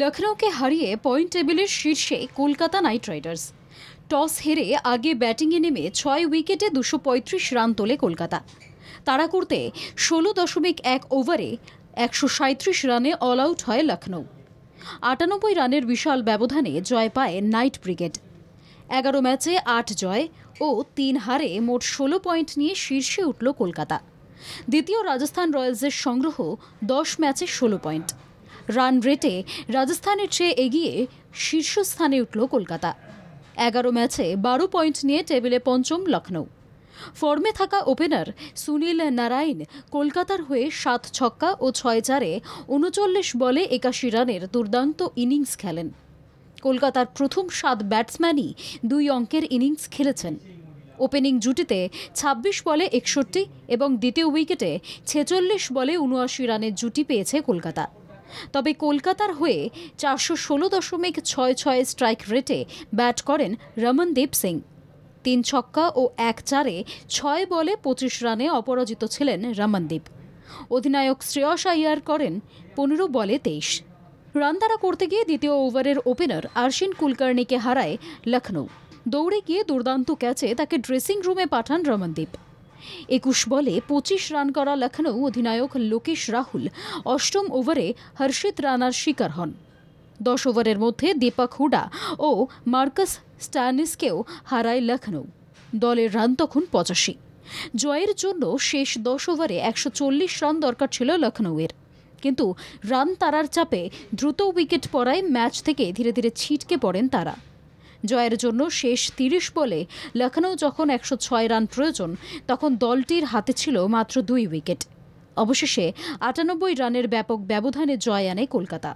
লখনৌকে হারিয়ে পয়েন্ট টেবিলের শীর্ষে কলকাতা নাইট রাইডার্স। টস হেরে আগে ব্যাটিংয়ে নেমে ৬ উইকেটে ২৩৫ রান তোলে কলকাতা। তাড়া করতে ১৬.১ ওভারে ১৩৭ রানে অল আউট হয় লখনৌ। ৯৮ রানের বিশাল ব্যবধানে জয় পায় নাইট ব্রিগেড। ১১ ম্যাচে ৮ জয় ও ৩ হারে মোট ১৬ পয়েন্ট নিয়ে শীর্ষে উঠল কলকাতা। দ্বিতীয় রাজস্থান রয়্যালসের সংগ্রহ ১০ ম্যাচে ১৬ পয়েন্ট। রান রেটে রাজস্থানের চেয়ে এগিয়ে শীর্ষস্থানে উঠল কলকাতা। ১১ ম্যাচে ১২ পয়েন্ট নিয়ে টেবিলে পঞ্চম লখনৌ। ফর্মে থাকা ওপেনার সুনীল নারাইন কলকাতার হয়ে ৭ ছক্কা ও ৬ চারে ৩৯ বলে ৮১ রানের দুর্দান্ত ইনিংস খেলেন। কলকাতার প্রথম ৭ ব্যাটসম্যানই ২ অঙ্কের ইনিংস খেলেছেন। ওপেনিং জুটিতে ২৬ বলে ৬১ এবং দ্বিতীয় উইকেটে ৪৬ বলে ৭৯ রানের জুটি পেয়েছে কলকাতা। তবে কলকাতার হয়ে ৪১৬.৬৬ স্ট্রাইক রেটে ব্যাট করেন রমনদীপ সিং। ৩ ছক্কা ও ১ চারে ৬ বলে ২৫ রানে অপরাজিত ছিলেন রমনদীপ। অধিনায়ক শ্রেয়স আইয়ার করেন ১৫ বলে ২৩ রান। তাড়া করতে গিয়ে দ্বিতীয় ওভারের ওপেনার আর্শিন কুলকার্নিকে হারায় লখনৌ। দৌড়ে গিয়ে দুর্দান্ত ক্যাচে তাকে ড্রেসিং রুমে পাঠান রমনদীপ। ২১ বলে ২৫ রান করা লখনৌ অধিনায়ক লোকেশ রাহুল অষ্টম ওভারে হর্ষিত রানার শিকার হন। ১০ ওভারের মধ্যে দীপক হুডা ও মার্কাস স্ট্যানিসকেও হারায় লখনৌ। দলের রান তখন ৮৫। জয়ের জন্য শেষ ১০ ওভারে ১৪০ রান দরকার ছিল লখনৌয়ের, কিন্তু রান তাড়ার চাপে দ্রুত উইকেট পড়ায় ম্যাচ থেকে ধীরে ধীরে ছিটকে পড়েন তারা। জয়ের জন্য শেষ ৩০ বলে লখনৌ যখন ১০৬ রান প্রয়োজন, তখন দলটির হাতে ছিল মাত্র ২ উইকেট। অবশেষে ৯৮ রানের ব্যাপক ব্যবধানে জয় আনে কলকাতা।